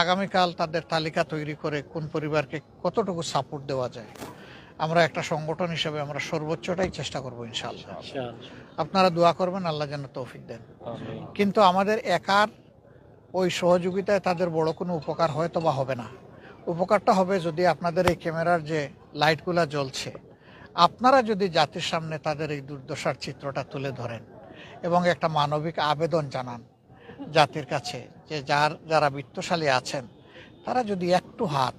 আগামীকাল তাদের তালিকা তৈরি করে কোন পরিবারকে কতটুকু সাপোর্ট দেওয়া যায়, আমরা একটা সংগঠন হিসেবে আমরা সর্বোচ্চটাই চেষ্টা করব ইনশাআল্লাহ। আপনারা দোয়া করবেন, আল্লাহ যেন তৌফিক দেন। কিন্তু আমাদের একার ওই সহযোগিতায় তাদের বড় কোনো উপকার হয়তো বা হবে না। উপকারটা হবে যদি আপনাদের এই ক্যামেরার যে লাইটগুলা জ্বলছে, আপনারা যদি জাতির সামনে তাদের এই দুর্দশার চিত্রটা তুলে ধরেন এবং একটা মানবিক আবেদন জানান জাতির কাছে যে যারা বিত্তশালী আছেন তারা যদি একটু হাত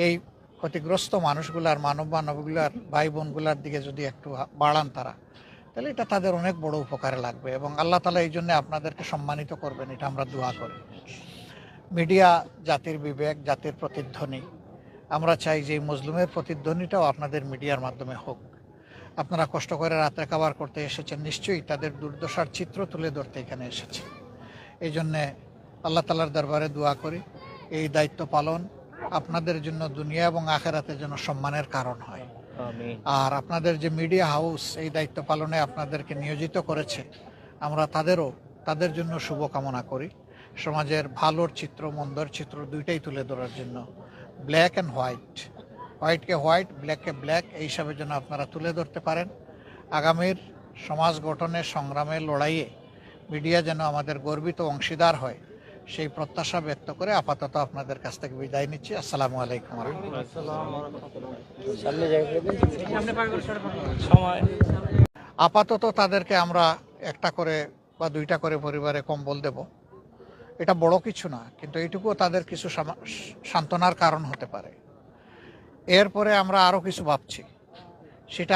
এই ক্ষতিগ্রস্ত মানুষগুলার মানবগুলার ভাই বোনগুলার দিকে যদি একটু বাড়ান তারা, তাহলে এটা তাদের অনেক বড় উপকারে লাগবে এবং আল্লাহ তাআলা এই জন্য আপনাদেরকে সম্মানিত করবেন, এটা আমরা দোয়া করি। মিডিয়া জাতির বিবেক, জাতির প্রতিধ্বনি। আমরা চাই যে এই মজলুমের প্রতিধ্বনিটাও আপনাদের মিডিয়ার মাধ্যমে হোক। আপনারা কষ্ট করে রাত্রে খাবার করতে এসেছেন, নিশ্চয়ই তাদের দুর্দশার চিত্র তুলে ধরতে এখানে এসেছেন। এই জন্যে আল্লাহ তাআলার দরবারে দোয়া করি এই দায়িত্ব পালন আপনাদের জন্য দুনিয়া এবং আখেরাতের জন্য সম্মানের কারণ হয়। আর আপনাদের যে মিডিয়া হাউস এই দায়িত্ব পালনে আপনাদেরকে নিয়োজিত করেছে, আমরা তাদের জন্য শুভকামনা করি। সমাজের ভালোর চিত্র মন্দর চিত্র দুইটাই তুলে ধরার জন্য ব্ল্যাক অ্যান্ড হোয়াইট, হোয়াইটকে হোয়াইট, ব্ল্যাককে ব্ল্যাক, এই হিসাবে যেন আপনারা তুলে ধরতে পারেন। আগামীর সমাজ গঠনের সংগ্রামের লড়াইয়ে মিডিয়া যেন আমাদের গর্বিত অংশীদার হয়, সেই প্রত্যাশা ব্যক্ত করে আপাতত আপনাদের কাছ থেকে বিদায় নিচ্ছি। আসসালামু আলাইকুম। আপাতত তাদেরকে আমরা একটা করে বা দুইটা করে পরিবারে কম্বল দেব। এটা বড় কিছু না, কিন্তু এইটুকুও তাদের কিছু সান্ত্বনার কারণ হতে পারে। এরপরে আমরা আরও কিছু ভাবছি, সেটা